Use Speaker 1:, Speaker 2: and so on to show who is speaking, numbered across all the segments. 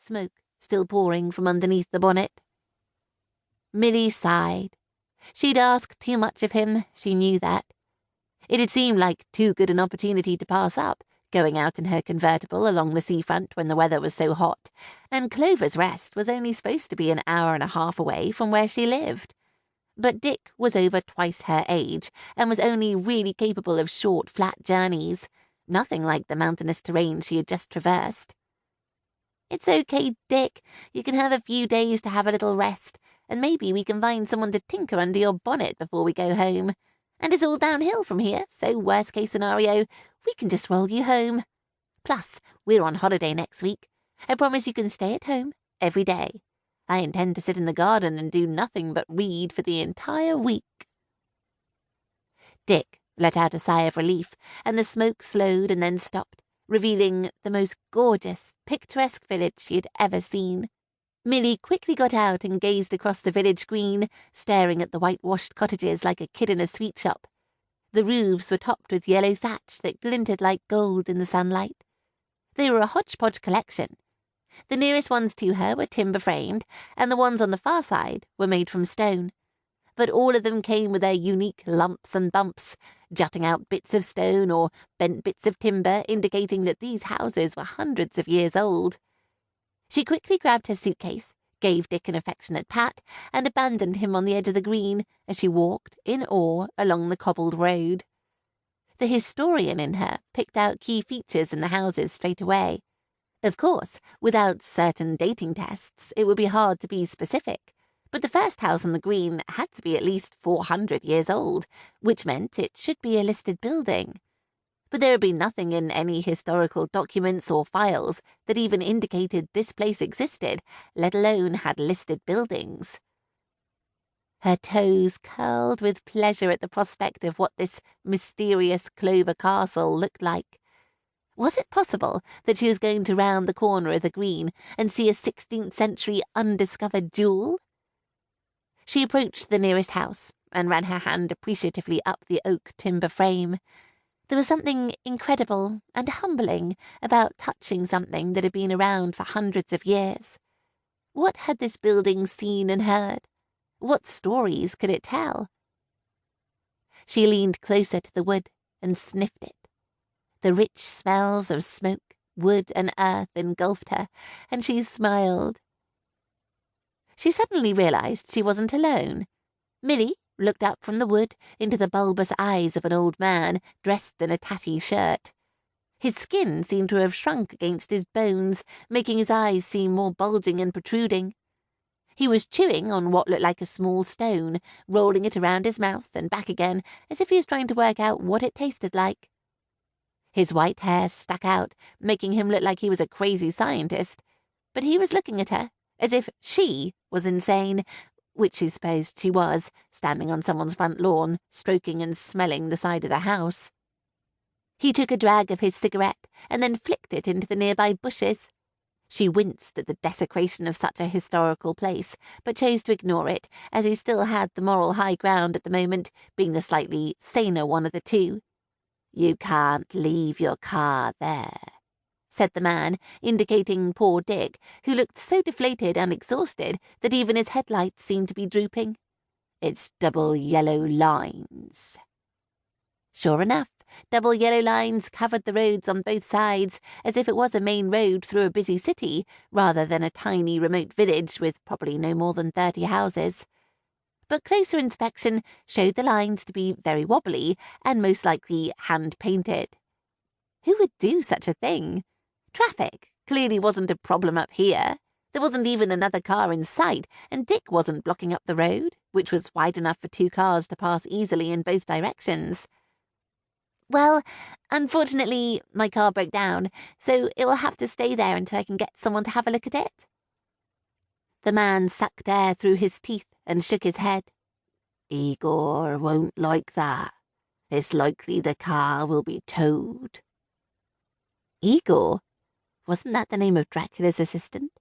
Speaker 1: smoke still pouring from underneath the bonnet. Milly sighed. She'd asked too much of him, she knew that. It had seemed like too good an opportunity to pass up, going out in her convertible along the seafront when the weather was so hot, and Clover's Rest was only supposed to be an hour and a half away from where she lived. But Dick was over twice her age, and was only really capable of short, flat journeys, nothing like the mountainous terrain she had just traversed. "It's okay, Dick. You can have a few days to have a little rest, and maybe we can find someone to tinker under your bonnet before we go home. And it's all downhill from here, so worst case scenario, we can just roll you home. Plus, we're on holiday next week. I promise you can stay at home every day. I intend to sit in the garden and do nothing but read for the entire week." Dick let out a sigh of relief, and the smoke slowed and then stopped, revealing the most gorgeous, picturesque village she had ever seen. Milly quickly got out and gazed across the village green, staring at the whitewashed cottages like a kid in a sweet shop. The roofs were topped with yellow thatch that glinted like gold in the sunlight. They were a hodgepodge collection. The nearest ones to her were timber-framed, and the ones on the far side were made from stone. But all of them came with their unique lumps and bumps, jutting out bits of stone or bent bits of timber, indicating that these houses were hundreds of years old. She quickly grabbed her suitcase, gave Dick an affectionate pat, and abandoned him on the edge of the green as she walked, in awe, along the cobbled road. The historian in her picked out key features in the houses straight away. Of course, without certain dating tests, it would be hard to be specific, but the first house on the green had to be at least 400 years old, which meant it should be a listed building. But there had been nothing in any historical documents or files that even indicated this place existed, let alone had listed buildings. Her toes curled with pleasure at the prospect of what this mysterious Clover Castle looked like. Was it possible that she was going to round the corner of the green and see a 16th century undiscovered jewel? She approached the nearest house and ran her hand appreciatively up the oak timber frame. There was something incredible and humbling about touching something that had been around for hundreds of years. What had this building seen and heard? What stories could it tell? She leaned closer to the wood and sniffed it. The rich smells of smoke, wood, and earth engulfed her, and she smiled. She suddenly realized she wasn't alone. Milly looked up from the wood into the bulbous eyes of an old man dressed in a tatty shirt. His skin seemed to have shrunk against his bones, making his eyes seem more bulging and protruding. He was chewing on what looked like a small stone, rolling it around his mouth and back again, as if he was trying to work out what it tasted like. His white hair stuck out, making him look like he was a crazy scientist, but he was looking at her as if she was insane, which she supposed she was, standing on someone's front lawn, stroking and smelling the side of the house. He took a drag of his cigarette and then flicked it into the nearby bushes. She winced at the desecration of such a historical place, but chose to ignore it, as he still had the moral high ground at the moment, being the slightly saner one of the two. "You can't leave your car there," said the man, indicating poor Dick, who looked so deflated and exhausted that even his headlights seemed to be drooping. "It's double yellow lines." Sure enough, double yellow lines covered the roads on both sides, as if it was a main road through a busy city, rather than a tiny remote village with probably no more than 30 houses. But closer inspection showed the lines to be very wobbly and most likely hand-painted. Who would do such a thing? Traffic clearly wasn't a problem up here. There wasn't even another car in sight, and Dick wasn't blocking up the road, which was wide enough for 2 cars to pass easily in both directions. "Well, unfortunately, my car broke down, so it will have to stay there until I can get someone to have a look at it." The man sucked air through his teeth and shook his head. "Igor won't like that. It's likely the car will be towed." Igor? Wasn't that the name of Dracula's assistant?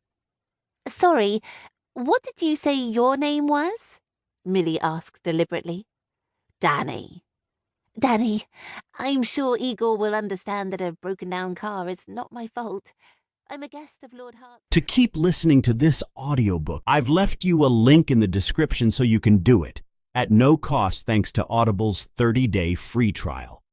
Speaker 1: "Sorry, what did you say your name was?" Milly asked deliberately. "Danny." "Danny, I'm sure Igor will understand that a broken-down car is not my fault. I'm a guest of Lord Hart.
Speaker 2: To keep listening to this audiobook, I've left you a link in the description so you can do it, at no cost thanks to Audible's 30-day free trial.